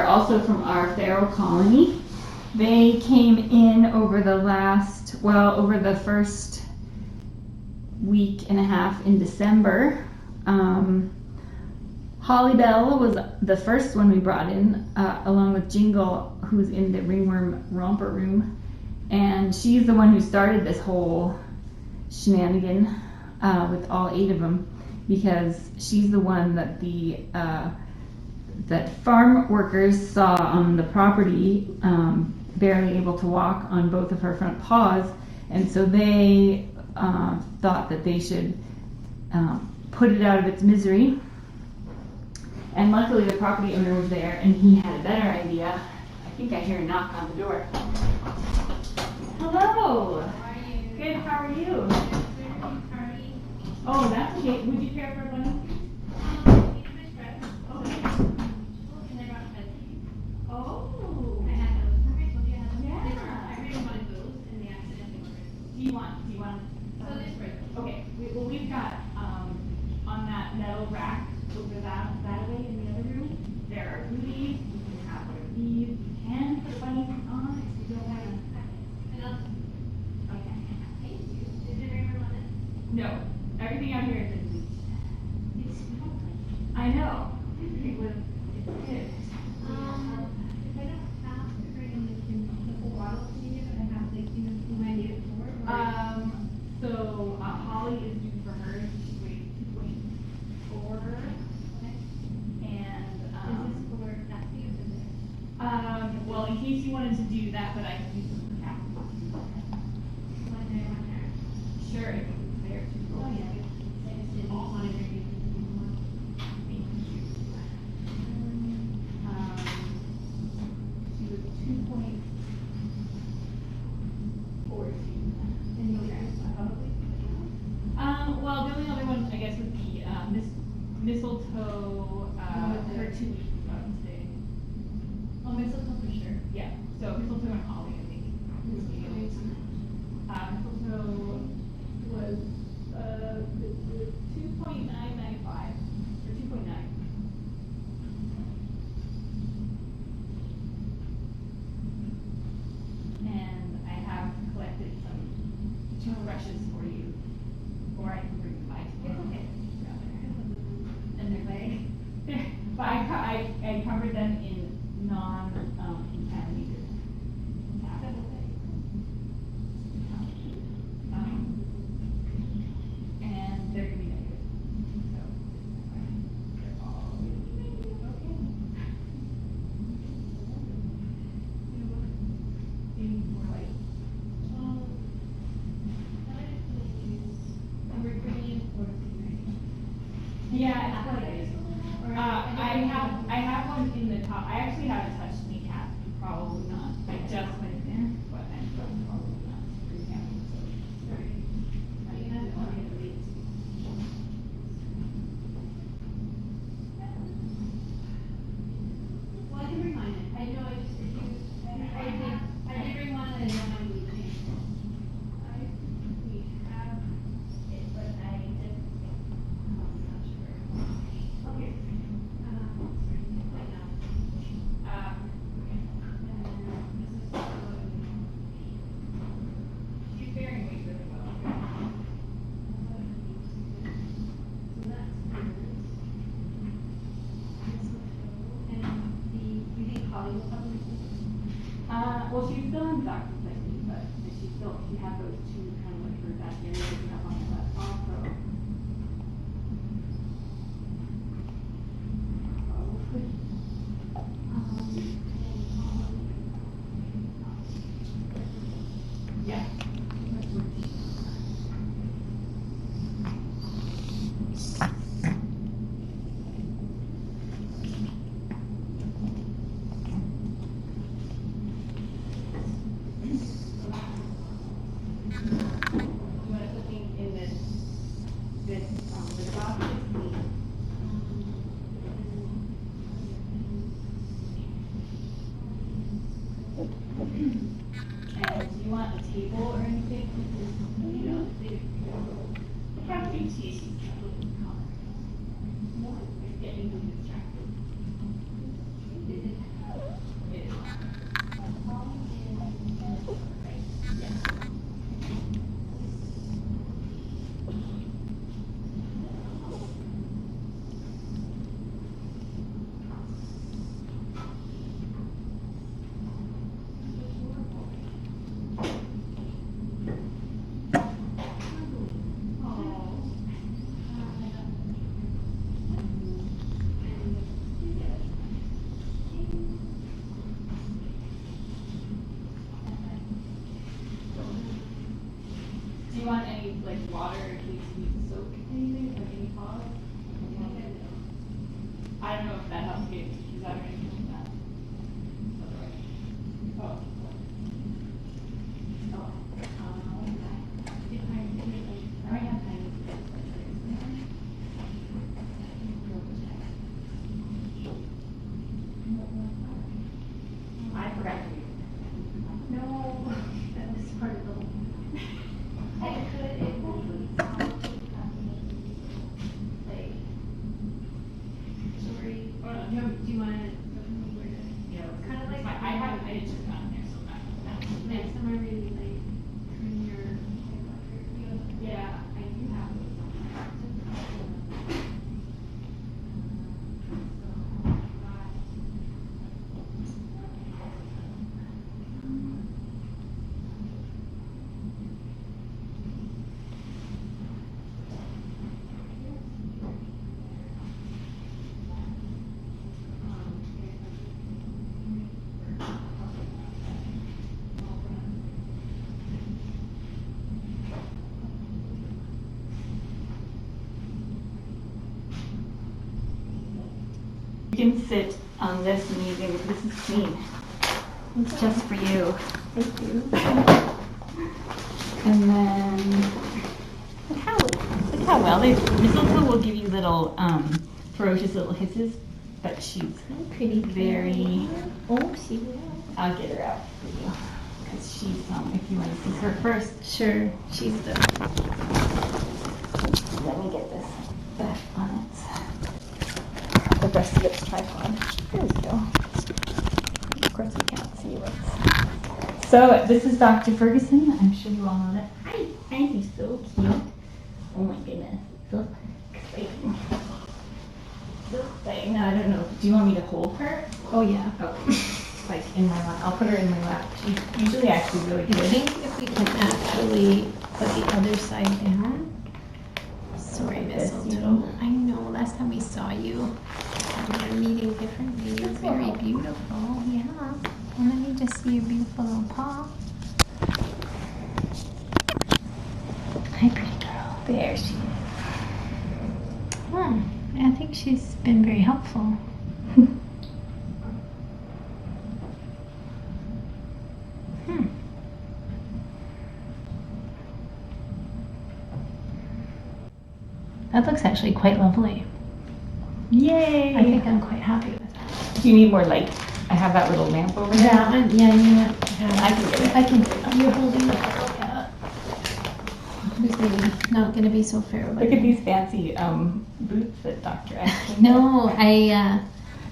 also from our feral colony. They came in over the first week and a half in December. Holly Bell was the first one we brought in, along with Jingle, who's in the ringworm romper room. And she's the one who started this whole shenanigan with all 8 of them, because she's the one that that farm workers saw on the property, barely able to walk on both of her front paws, and so they thought that they should put it out of its misery. And luckily the property owner was there and he had a better idea. I think I hear a knock on the door. Hello! How are you? Good, how are you? Party. Oh, that's okay. Would you care for a bunny? Okay. And I brought Cassidy. Oh! I had those. I told you I had those. Yeah. I really wanted those and they accidentally ordered. Do you want? So this for those. Okay, we've got, on that metal rack over that way in the other room, there are goodies. You can have one of these. You can put bunnies on if you don't want to. And I'll, Okay. thank you. Is it very on it? No, everything out here is in bleach. It smells like. I know. It's good. If I don't have to bring in the full bottle to you, I have like, who I need it for? So Holly is due for hers. She weighs 2.4. Okay. And, Is this for Cassidy or for this? well, in case you wanted to do that, but I can use some cap. One there, one there. Sure, if it's there too. Oh, yeah. I just didn't want to bring it. Thank you. She was 2.42. And the others, probably. Well, the only other one, I guess, would be mistletoe. Her 2 weeks ago today. Oh, mistletoe for sure. Yeah. So mistletoe and Holly, I think. Mistletoe was 2.995 or 2.9. And I have collected some toothbrushes for you, or I can bring them by tomorrow. Okay. And they're like, but I covered them in non-contaminated towel. And they're gonna be negative. So they're all gonna be negative. Okay. Do you need more light? Yeah, it's like, I have one in the top. I actually haven't touched any cats. Probably not. I just went in there, but I'm probably not. Well, I can bring mine in. I know I did bring one and I don't mind leaving it. We have it, but I did. I'm not sure. Okay. Right now. She's bearing weight really well. So that's yours. And you think Holly will probably do this? Well, she's still in doctor's technique, but she had those 2 kind of like her back areas and up on the left also. Yeah. You want to put things in this litter box? And do you want a table or anything? You know, they have to be tasty. More, it's getting distracted. can sit on this and you can, this is clean. It's just for you. Thank you. And then, look how well they, Mistletoe will give you little, ferocious little hisses, but she's Pretty very, Oh, she will. I'll get her out for you. Because she's, if you want to see her first. Sure, she's the. Let me get this back on it. The rest of it's tripod. There we go. Of course we can't see what's. So this is Dr. Ferguson. I'm sure you all know that. Hi, she's so cute. Oh my goodness, so exciting. So exciting. Now I don't know. Do you want me to hold her? Oh, yeah. Oh, like in my lap. I'll put her in my lap. She's usually actually really I good. think if we can actually put the other side down. Sorry, Mistletoe. I know, last time we saw you, we were meeting differently. You're very beautiful, yeah. And let me just see your beautiful little paw. Hi, pretty girl. There she is. I think she's been very helpful. That looks actually quite lovely. Yay! I think I'm quite happy with that. Do you need more light? I have that little lamp over there. Yeah, yeah, you know what? I can get it. I can get it. You're holding the cat. Who's maybe not going to be so fair about Look at it. these fancy boots that Dr. F. No, I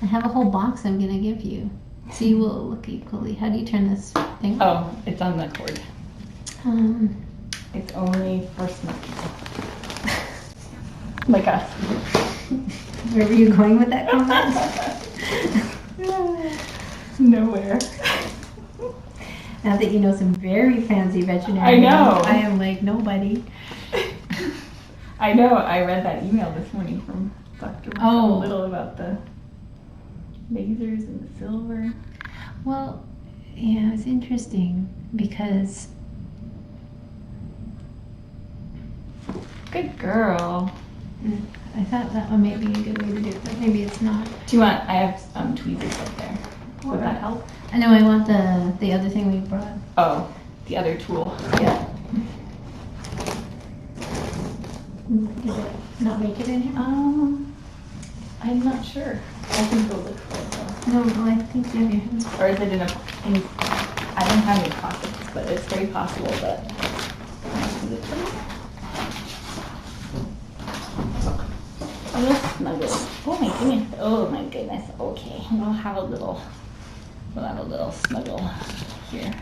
have a whole box I'm going to give you. So you will look equally. How do you turn this thing? Oh, it's on the cord. It's only for snugglers. Like us. Where were you going with that comment? Nowhere. Now that you know some very fancy veterinary I know. I am like nobody. I know. I read that email this morning from Dr. Oh. Little about the lasers and the silver. Well, yeah, it's interesting because Good girl. I thought that one may be a good way to do it, but maybe it's not. Do you want? I have tweezers up there. Would that help? I know I want the other thing we brought. Oh, the other tool. Yeah. Did it not make it in here? I'm not sure. I can go look for it though. No, I think you have your hands. Or is it in I don't have any pockets, but it's very possible that. Is it for me? A little snuggle. Oh my goodness. Oh my goodness. Okay. We'll have a little snuggle here.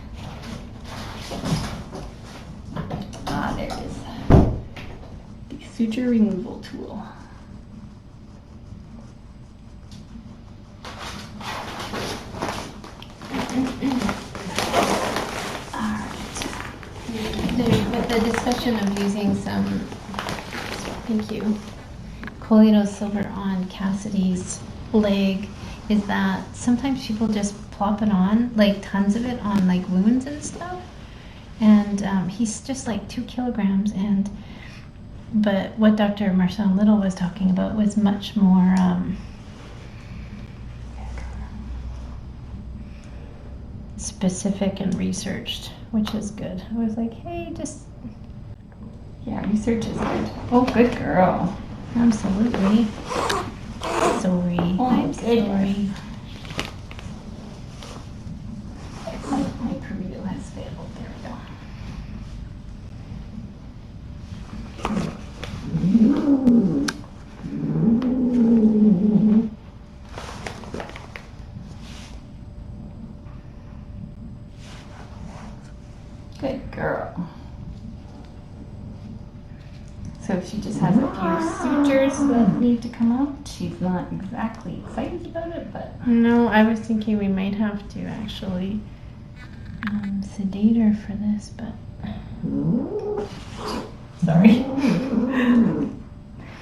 Ah, there it is. The suture removal tool. With the discussion of using some, thank you, Colloidal silver on Cassidy's leg, is that sometimes people just plop it on, like tons of it on like wounds and stuff. And he's just like 2 kilograms. But what Dr. Marcel Little was talking about was much more specific and researched, which is good. I was like, hey, just. Yeah, research is good. Oh, good girl. Absolutely. Sorry. Oh, I'm goodness. sorry. My Perito has failed. There we go. Good girl. So she just has a few sutures that need to come out. She's not exactly excited about it, but No, I was thinking we might have to actually sedate her for this, but sorry.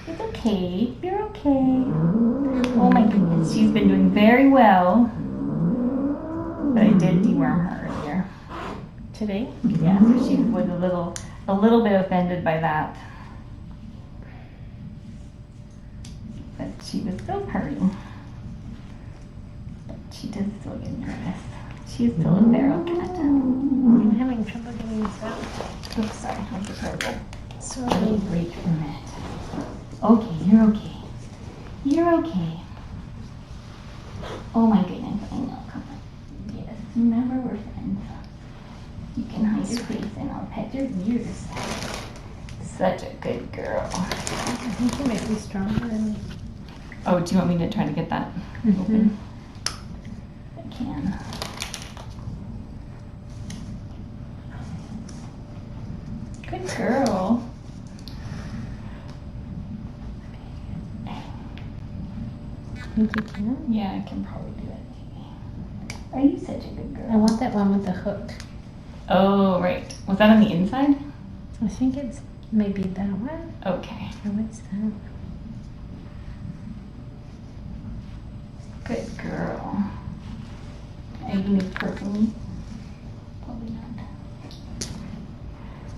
It's okay. You're okay. Oh my goodness, she's been doing very well. But I did deworm her earlier. today. Yeah, so she was a little bit offended by that. But she was still purring. she does still get nervous. She's still a feral cat. I'm having trouble getting this out. Oops, sorry, I'll give her a little Sorry. break for a minute. Okay, you're okay. You're okay. Oh my goodness, I know, come on. Yes, remember we're friends. You can hide your face and I'll pet your ears. Such a good girl. I think you might be stronger than me. Oh, do you want me to try to get that open? I can. Good girl. Think you can? Yeah, I can probably do it. Are you such a good girl? I want that one with the hook. Oh, right. Was that on the inside? I think it's maybe that one. Okay. Or what's that? Good girl. Are you gonna purr for me? Probably not.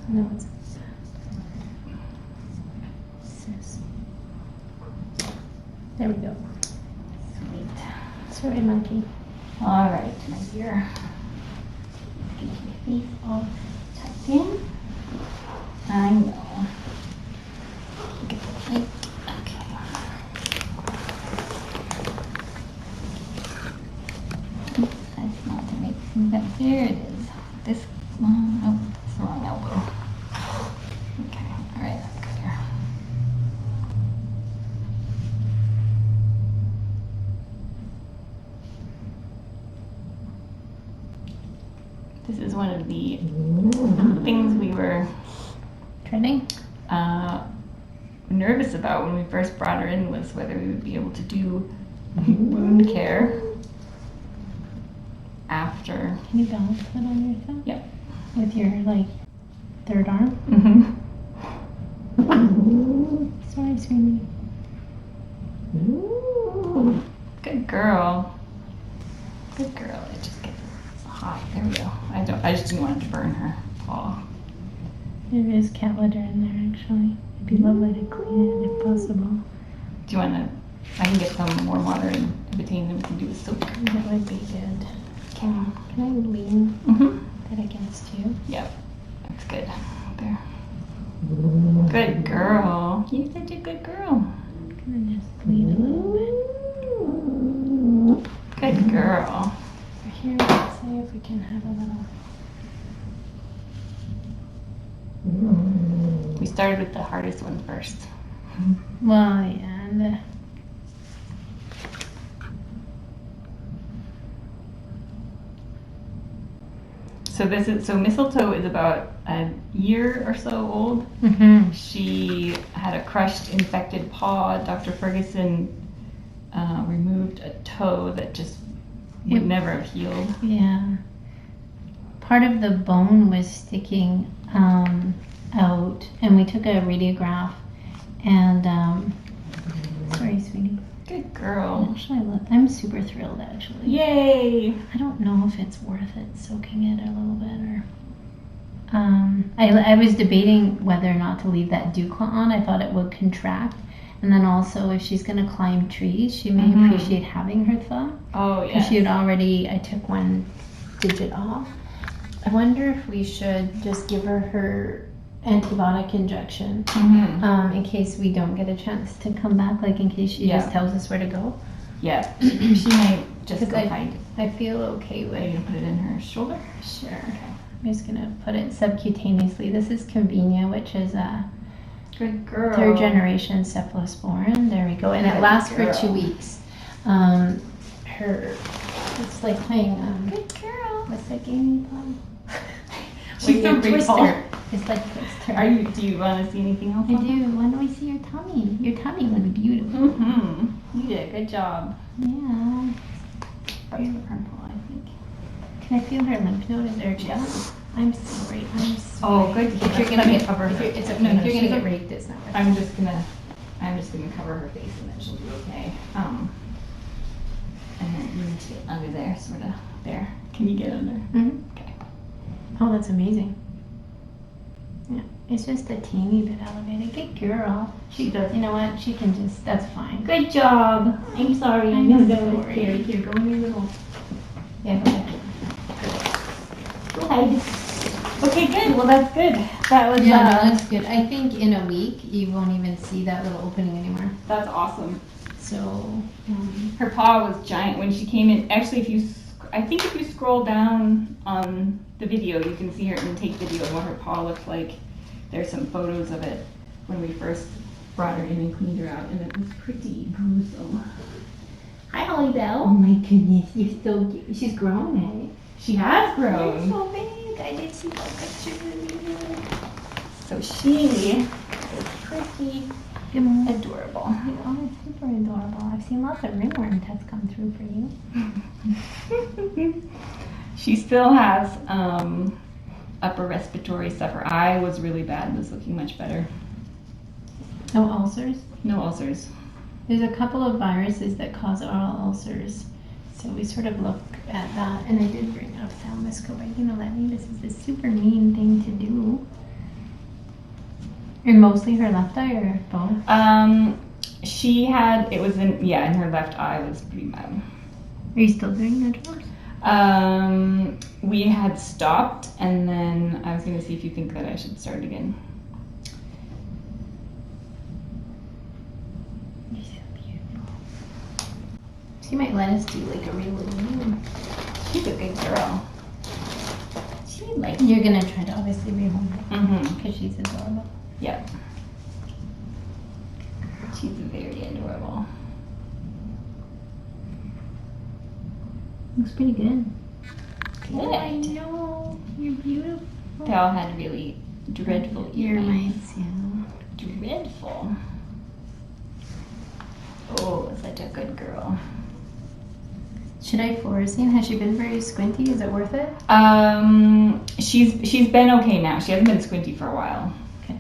No, it's sis. There we go. Sweet. Sorry, monkey. All right, my dear. Get your face all tucked in. I know. Get the light. Okay. Oops, that's not the right thing, but there it is. This one, oh, it's the wrong elbow. Okay, all right, that's good here. This is one of the things we were Training? nervous about when we first brought her in, was whether we would be able to do wound care after. Can you balance that on your thumb? Yep. With your, like, third arm? Sorry, sweetie. Good girl. Good girl. It just gets hot. There we go. I just didn't want it to burn her paw. There is cat litter in there, actually. It'd be lovely to clean it if possible. Do you want to? I can get some warm water in between them. We can do a soak. That would be good. Okay. Can I lean that against you? Yep. That's good. There. Good girl. You're such a good girl. I'm gonna just lean a little bit. Good girl. Here, let's see if we can have a little. We started with the hardest one first. Well, yeah, and So Mistletoe is about a year or so old. She had a crushed, infected paw. Dr. Ferguson removed a toe that just would never have healed. yeah. Part of the bone was sticking out, and we took a radiograph, and sorry, sweetie. Good girl. Actually, I'm super thrilled, actually. Yay! I don't know if it's worth it soaking it a little bit, or I was debating whether or not to leave that dew claw on. I thought it would contract, and then also if she's going to climb trees, she may appreciate having her thumb. Oh, yeah. Because she had already, I took one digit off. I wonder if we should just give her antibiotic injection in case we don't get a chance to come back, like in case she just tells us where to go. Yeah. She might just go find it. I feel okay Are you with. gonna put it in her shoulder? Sure. I'm just gonna put it subcutaneously. This is Convenia, which is a Good girl. third generation cephalosporin. There we go, and it Good lasts girl. for 2 weeks. It's like playing. Good girl. What's that game you play? She's so grateful. Twister. It's like Twister. Do you want to see anything else? I do. When do we see your tummy? Your tummy was beautiful. You did a good job. Yeah. That's the pimple, I think. Can I feel her lymph node in their chest? I'm sorry. I'm sorry. Oh, good. If you're gonna Let me get cover her. it's okay. No, no, if you're she's gonna get okay. raped, it's not. I'm just gonna cover her face and then she'll be okay. And then you need to get under there, sort of. There. Can you get under? Okay. Oh, that's amazing. Yeah, it's just a teeny bit elevated. Good girl. She does. You know what? She can just. That's fine. Good job. I'm sorry. I'm I'm gonna go sorry. Here, go in your little Yeah, go ahead. Hi. Okay, good. Well, that's good. That was Yeah, no, that's good. I think in a week you won't even see that little opening anymore. that's awesome. So, Her paw was giant when she came in. Actually, I think if you scroll down on the video, you can see her intake video of what her paw looked like. There's some photos of it when we first brought her in and cleaned her out, and it was pretty gruesome. Hi, Holly Bell. oh my goodness, you're so cute. She's grown, eh? She has You're grown. so big. I did see that picture. So she is pretty Good morning. adorable. Oh, it's super adorable. I've seen lots of ringworm tests come through for you. She still has upper respiratory stuff. Her eye was really bad and was looking much better. No ulcers? No ulcers. There's a couple of viruses that cause oral ulcers. So we sort of look at that. And I did bring up ophthalmoscope. Are you going to let me? This is a super mean thing to do. And mostly her left eye or both? She had, it was in her left eye was pretty bad. Are you still doing the drops? We had stopped, and then I was going to see if you think that I should start again. You're so beautiful. She might let us do like a real little. She's a good girl. She like. You're gonna try to obviously rehome her Mm-hmm. because she's adorable. Yep. She's very adorable. Looks pretty good. Good. Oh, I know. You're beautiful. They all had really dreadful ear mites. yeah. Dreadful. Oh, such a good girl. Should I fluorescein? Has she been very squinty? Is it worth it? She's been okay now. She hasn't been squinty for a while. Okay.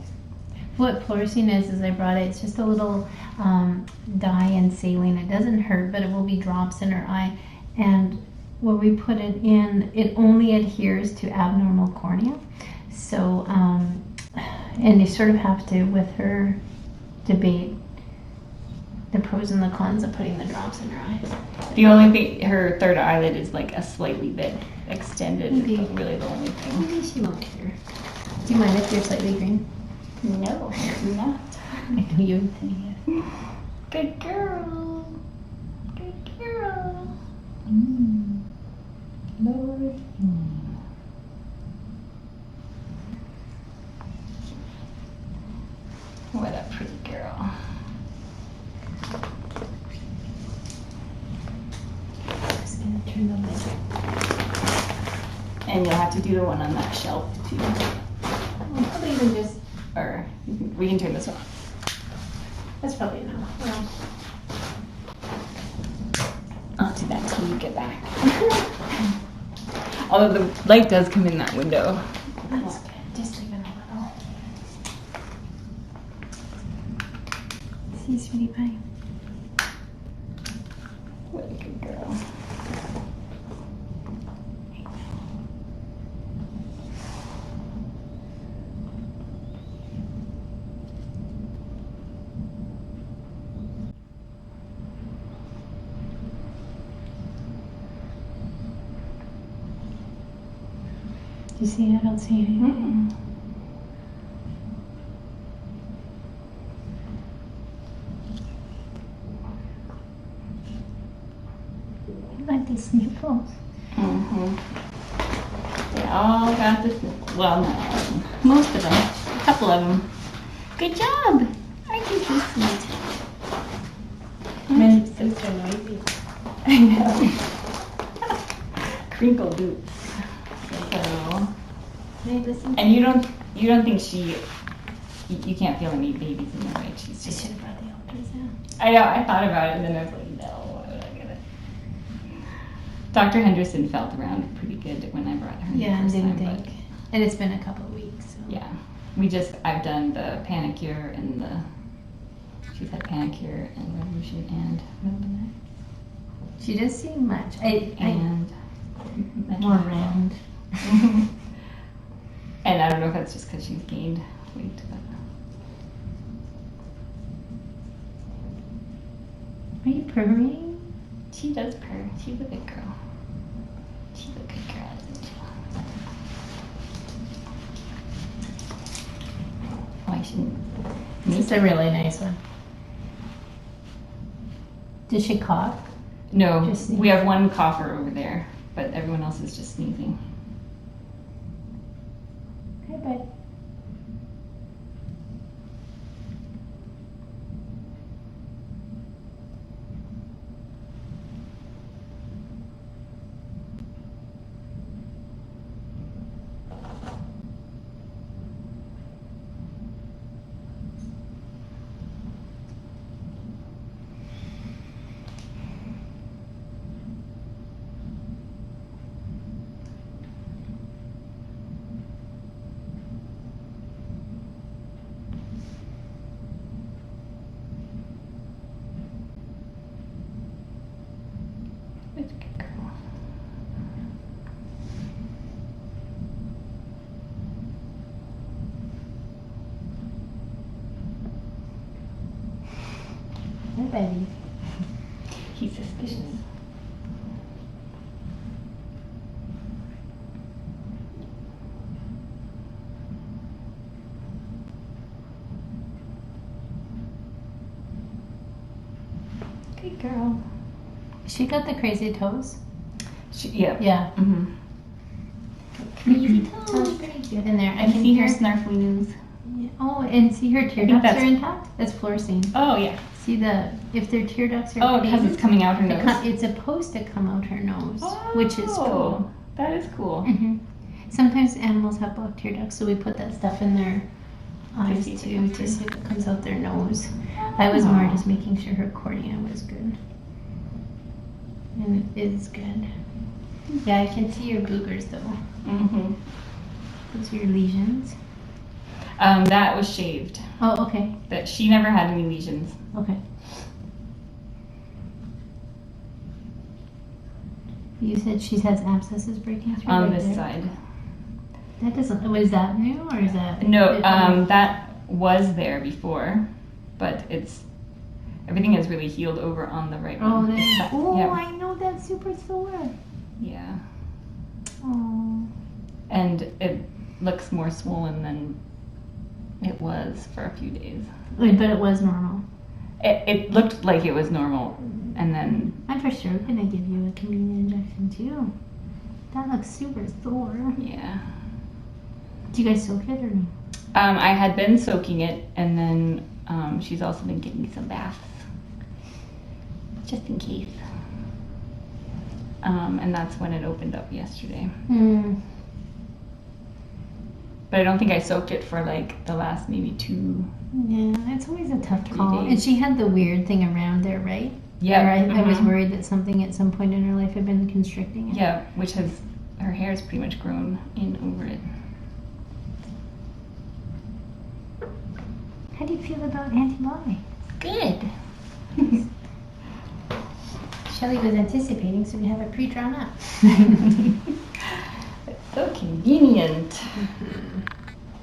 What fluorescein is I brought it. It's just a little dye and saline. It doesn't hurt, but it will be drops in her eye. And when we put it in, it only adheres to abnormal cornea. So, and you sort of have to, with her, debate the pros and the cons of putting the drops in her eyes. The only thing, her third eyelid is like a slightly bit extended. Maybe. Is really the only thing. Maybe she won't care. Do you mind if you're slightly green? No, she's not. I know you would say yes. Good girl. Good girl. Lord. What a pretty girl. I'm just gonna turn the light. And you'll have to do the one on that shelf too. I'll probably even just. Or we can turn this one on. That's probably enough. Well, I'll do that till you get back. Although the light does come in that window. that's good. Just leave it a little. See, sweetie pie. What a good girl. Do you see it? I don't see anything. Mm-mm. I like these nipples. Mm-hmm. They all got this. Well, no, most of them. A couple of them. Good job. Aren't you so sweet? It's so noisy. I know. Crinkle boots. So, Can I listen? and you don't think you can't feel any babies in there, right? She's I just. should have brought the altars in. I know. I thought about it, and then I was like, no, why would I get it? Dr. Henderson felt around pretty good when I brought her in Yeah, the I first didn't time, think. but And it's been a couple of weeks. So. yeah, I've done the panicure and she's had panicure and revolution and Mobility. She does seem much. And more round. And I don't know if that's just because she's gained weight, but Are you purring? she does purr. She's a good girl. should. This is a really nice one. Did she cough? No, Just we have one cougher over there, but everyone else is just sneezing. Hi, bud. It's a good girl. Hi, baby. He's suspicious. Good girl. She got the crazy toes? Yeah. Yeah. Mm-hmm. Crazy toes. Pretty good in there. I And can see her hear. snarfly news. Oh, and see her tear think ducts that's- are intact? That's fluorescein. Oh yeah. See if their tear ducts are Oh, because pink, it's coming out her nose. it's supposed to come out her nose, which is cool. That is cool. Hmm. Sometimes animals have blocked tear ducts, so we put that stuff in their eyes see if it too, comes to through. see if it comes out their nose. I was more Aw. just making sure her cornea was good. And it is good. Yeah, I can see your boogers though. Mm-hmm. Those are your lesions. That was shaved. Oh, okay. That she never had any lesions. Okay. You said she has abscesses breaking through On right this there? side. That doesn't. Was that new or is that? No, that was there before, but everything is really healed over on the right Oh, one. there. It's that- Oh, yeah. I know that's super sore. Yeah. Oh. And it looks more swollen than it was for a few days. Wait, but it was normal. It looked like it was normal, and then I'm for sure gonna give you a convenient injection too. That looks super sore. yeah. Do you guys soak it or no? I had been soaking it, and then she's also been giving me some baths, just in case. And that's when it opened up yesterday. Hmm. But I don't think I soaked it for like the last maybe 2. Yeah, it's always a tough 3 call. days. And she had the weird thing around there, right? Yeah. Or I was mhm. worried that something at some point in her life had been constricting it. Yeah, which her hair's pretty much grown in over it. How do you feel about antibiotics? Good. Shelly was anticipating, so we have it pre-drawn up. It's so convenient.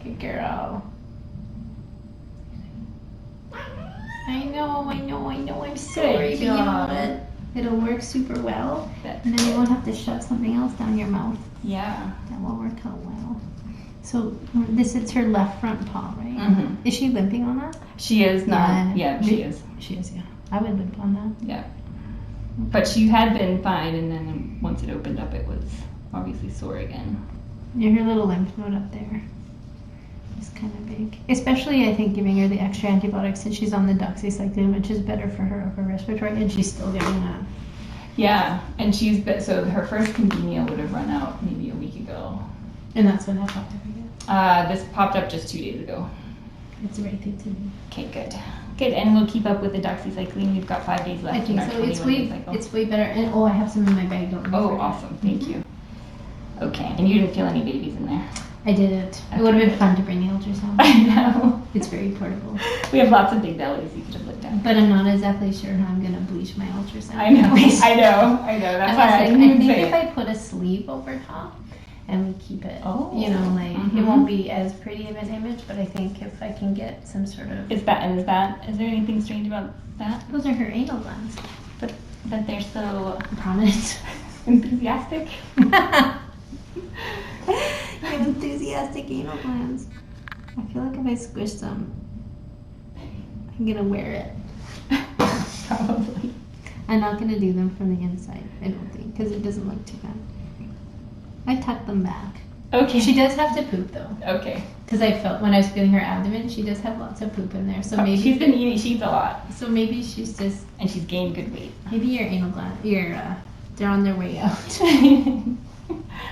Good girl. I know. I'm sorry Good about job. it. It'll work super well, That's and then you won't have to shove something else down your mouth. Yeah. That will work out well. So this is her left front paw, right? Mhm. Is she limping on that? She is not. Yeah, she is. She is, yeah. I would limp on that. Yeah. But she had been fine, and then once it opened up, it was obviously sore again. Yeah, her little lymph node up there is kind of big. Especially, I think, giving her the extra antibiotics since she's on the doxycycline, which is better for her upper respiratory, and she's still getting that. Yeah, and so her first convenient would have run out maybe a week ago. And that's when that popped up again. This popped up just 2 days ago. It's the right thing to do. Okay, good. Good, and we'll keep up with the doxycycline. We've got 5 days left I think in our so. 21-day cycle. It's way better. And I have some in my bag. Don't Oh, forget. awesome. Thank you. Okay, and you didn't feel any babies in there? I didn't. It would have been fun to bring the ultrasound. I know. It's very portable. We have lots of big bellies you could have looked at. But I'm not exactly sure how I'm going to bleach my ultrasound. I know. That's why I didn't even think say if it. I put a sleeve over top and we keep it, Oh. it Mhm. won't be as pretty of an image, but I think if I can get some sort of... Is there anything strange about that? Those are her anal glands. But that they're so Prominent. enthusiastic? You have enthusiastic anal glands. I feel like if I squish them, I'm gonna wear it. Probably. I'm not gonna do them from the inside, I don't think, because it doesn't look too bad. I tuck them back. Okay. She does have to poop though, Okay. because I felt when I was feeling her abdomen, she does have lots of poop in there. So maybe she's been eating. She eats a lot, So maybe she's just and she's gained good weight. maybe your anal gland. They're on their way out.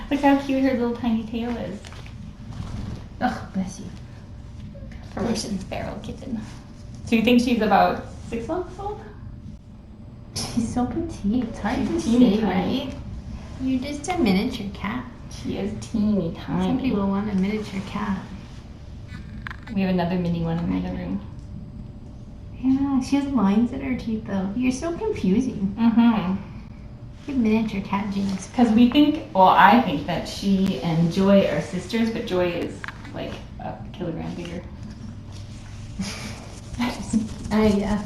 Look how cute her little tiny tail is. Oh, bless you. Ferocious feral kitten. So you think she's about 6 months old? She's so petite. It's hard to teeny say, tiny. right? You're just a miniature cat. She is teeny tiny. Somebody will want a miniature cat. We have another mini one in the other room. Yeah, she has lines in her teeth though. You're so confusing. Mm-hmm. You have miniature cat genes. Because we think, well, I think that she and Joy are sisters, but Joy is like a kilogram bigger. Yeah.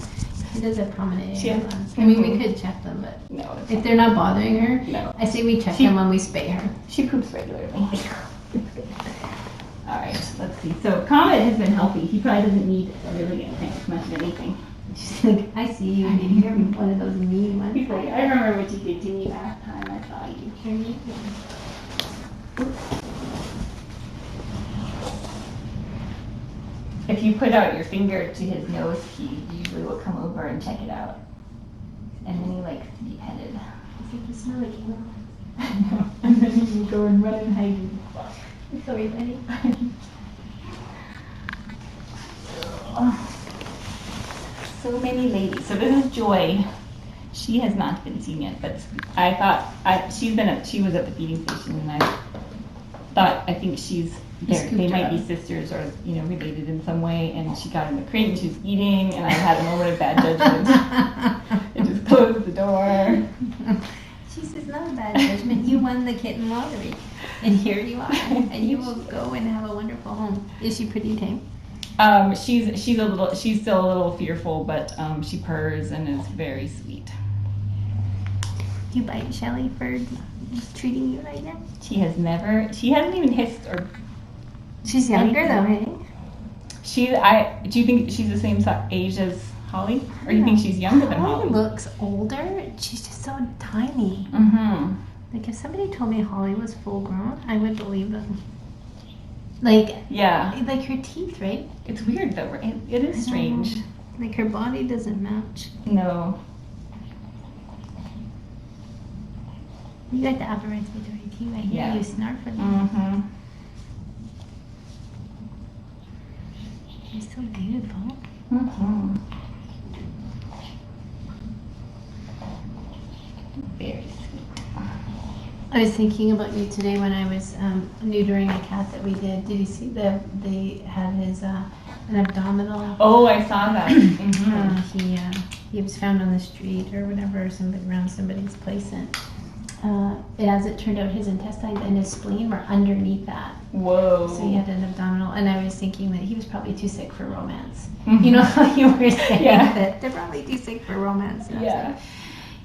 She does have prominent She has- anal glands. I mean, we could check them, but No, it's if they're not bothering her, No. I say we check She- them when we spay her. She poops regularly. All right, let's see. So Comet has been healthy. He probably doesn't need really anything, much of anything. She's like, I see you, and you're one of those mean ones. He's like, I remember what you did to me last time I saw you. You're mean. If you put out your finger to his nose, he usually will come over and check it out. And then he likes to be petted. It's like, you smell like anal glands. And then he can go and run and hide. Sorry, buddy. So many ladies. So this is Joy. She has not been seen yet, but I thought she was at the feeding station, and I think they might be sisters or related in some way. And she got in the crate and she was eating, and I had a moment of bad judgment and just closed the door. She says, not a bad judgment. You won the kitten lottery. And here you are. And you will go and have a wonderful home. Is she pretty tame? She's still a little fearful, but she purrs and is very sweet. You bite Shelly for just treating you like that? She hasn't even hissed or. She's younger though, hey? Do you think she's the same age as Holly? Or do you think she's younger than Holly? Holly looks older. She's just so tiny. Mm-hmm. Like if somebody told me Holly was full grown, I would believe them. Like her teeth, right? It's weird though, right? It is strange. Like her body doesn't match. No. You got the upper respiratory too. I hear you snarf for them. Mm-hmm. You're so beautiful. Mm-hmm. Very sweet. I was thinking about you today when I was neutering a cat that we did. Did you see they had his an abdominal? Oh, I saw that. Mm-hmm. He was found on the street or whatever, around somebody's place, and as it turned out, his intestines and his spleen were underneath that. Whoa. So he had an abdominal, and I was thinking that he was probably too sick for romance. Mhm. You know how you were saying Yeah. that they're probably too sick for romance. And I was Yeah. like,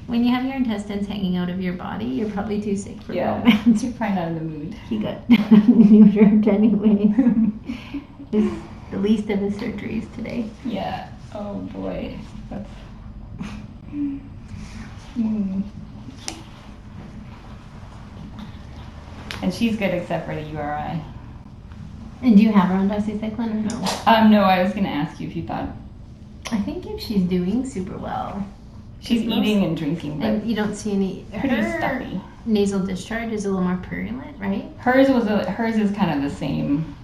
when you have your intestines hanging out of your body, you're probably too sick for Yeah. romance. You're probably not in the mood. He got neutered anyway. It's the least of his surgeries today. Yeah. Oh boy. That's. Mm. And she's good except for the URI. And do you have her on doxycycline or no? No, I was gonna ask you if you thought I think if she's doing super well. she's Most- eating and drinking, but And you don't see any. pretty Her stuffy. nasal discharge is a little more purulent, right? Hers is kind of the same.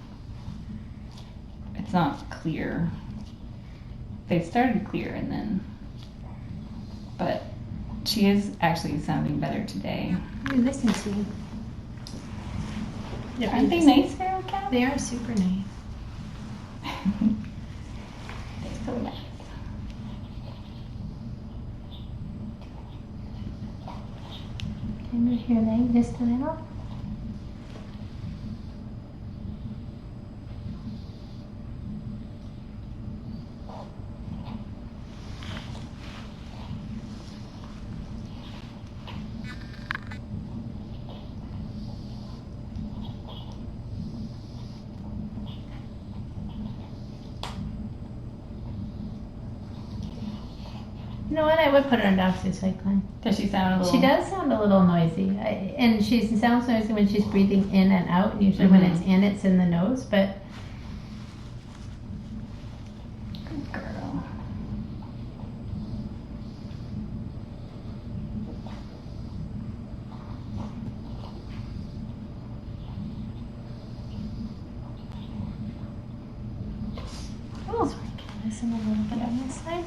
It's not clear. They started clear and then, but she is actually sounding better today. Hey, listen to you. Aren't they nice feral cats? They are super nice. They're so nice. Can you move your leg just a little? know what? I would put her on doxycycline. Does she sound a little? She does sound a little noisy, and she sounds noisy when she's breathing in and out. And usually when it's in, it's in the nose. But Good girl. oh, so we can listen a little bit on this side.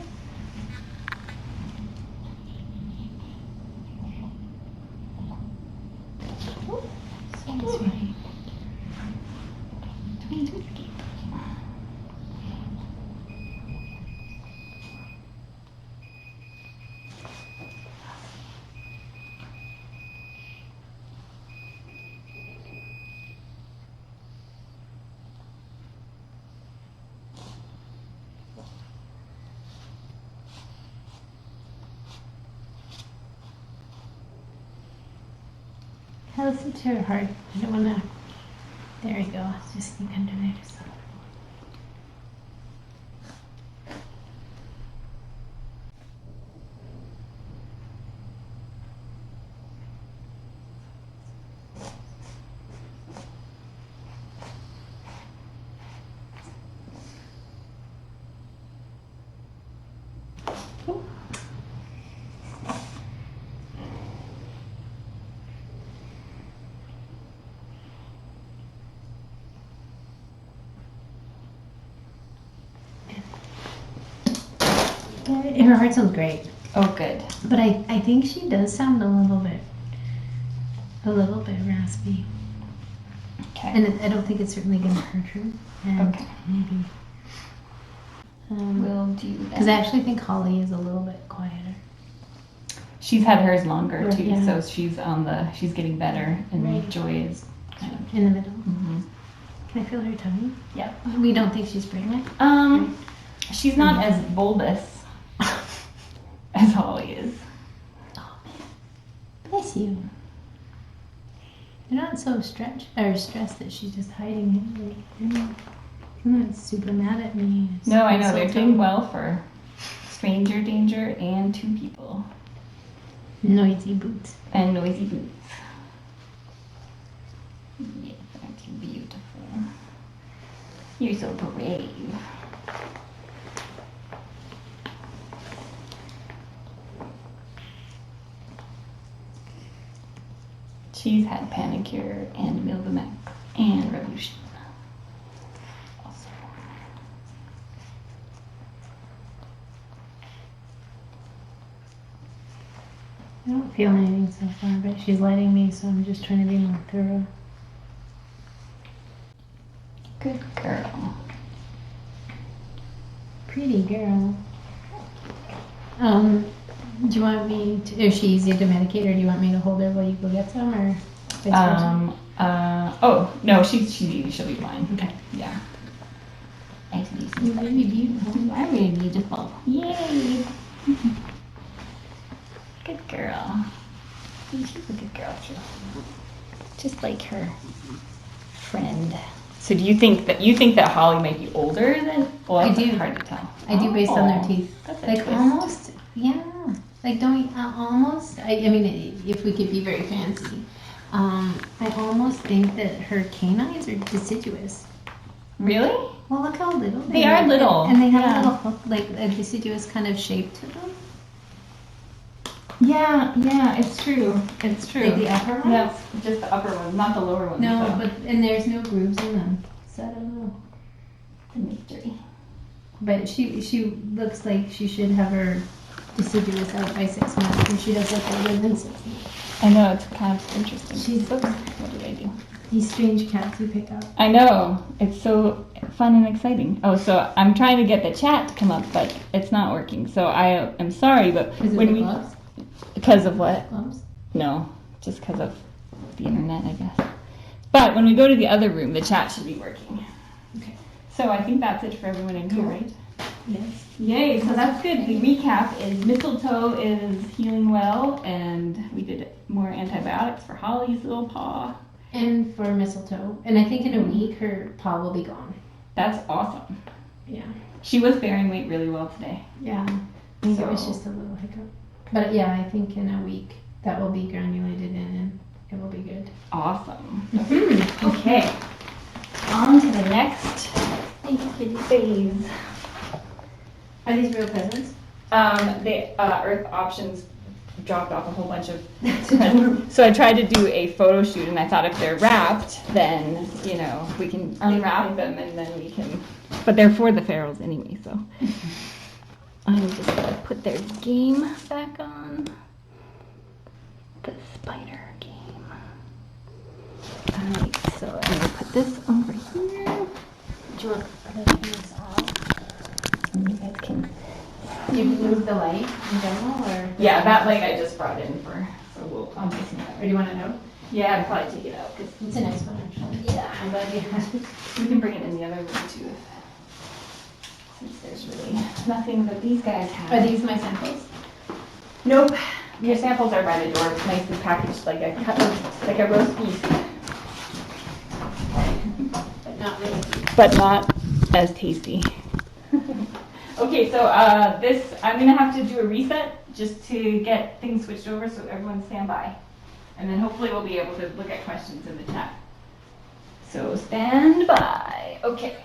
Oh, sounds right. I listen to her heart. I don't want to. There you go. Just sneak under there. Just her heart sounds great. Oh, good. But I think she does sound a little bit raspy. Okay. And I don't think it's certainly going to hurt her. And Okay. maybe. We'll do that. Because I actually think Holly is a little bit quieter. She's had hers longer Right, too, yeah. so she's getting better, and Right. Joy is kind of. In the middle. Mhm. Can I feel her tummy? Yep. We don't think she's pregnant. She's not as bulbous as Holly is. Oh man. Bless you. You're not so stressed that she's just hiding it. Like, you're not super mad at me. No, I know they're insulting. doing well for stranger danger and 2 people Noisy boots. and noisy boots. Yes, aren't you beautiful? You're so brave. She's had Panicure and Milkbar and Revolution. Also. I don't feel anything so far, but she's letting me, so I'm just trying to be more thorough. Good girl. Pretty girl. Do you want me to, is she easy to medicate, or do you want me to hold her while you go get some, or vice versa? Oh, no, she's easy. She'll be fine. Okay. Yeah. You're really beautiful. You are really beautiful. Yay. Good girl. She's a good girl too. Just like her friend. So do you think that Holly might be older than? Well, I that's do. hard to tell. I do based on their Oh, teeth. that's a Like twist. almost, yeah. Like don't almost. I mean, if we could be very fancy, I almost think that her canines are deciduous. Really? Well, look how little They are little, and they have yeah. a little hook, like a deciduous kind of shape to them. Yeah, it's true. It's true. Like the upper ones? Yeah, just the upper ones, not the lower ones. No, though. but and there's no grooves in them, so I don't know. The mystery. But she looks like she should have her deciduous out by 6 months, and she does look older than 6 months. I know, it's kind of interesting. She's- Oops, what did I do? These strange cats you pick up. I know. It's so fun and exciting. Oh, so I'm trying to get the chat to come up, but it's not working. So I am sorry, but Is it when the we gloves? because of what? Gloves? No, just because of the internet, I guess. But when we go to the other room, the chat should be working. Okay. So I think that's it for everyone in here, right? Yes. Yay! So that's good. The recap is Mistletoe is healing well, and we did more antibiotics for Holly's little paw. And for mistletoe. And I think in a week her paw will be gone. That's awesome. Yeah. She was bearing weight really well today. Yeah. I think it was So- just a little hiccup. But yeah, I think in a week that will be granulated in and it will be good. Awesome. Mm-hmm. Okay. On to the next Thank you, kitty. phase. Are these real presents? The Earth Options dropped off a whole bunch of. So I tried to do a photo shoot, and I thought if they're wrapped, then you know we can unwrap them, and then we can. But they're for the ferals anyway, so I'm just gonna put their game back on. The spider game. Alright, so I'm gonna put this over here. Do you want this off? And you guys can. Do you move the light in general or? Yeah, that light I just brought in for. So I'll just. Or do you want to know? Yeah, I'd probably take it out because It's a nice one actually. Yeah. I'm glad you had it. we can bring it in the other room too. Since there's really nothing that these guys have. Are these my samples? Nope. Your samples are by the door. It's nicely packaged like a roast beef, But not really. but not as tasty. Okay, so this I'm gonna have to do a reset just to get things switched over. So everyone stand by, and then hopefully we'll be able to look at questions in the chat. So stand by. Okay.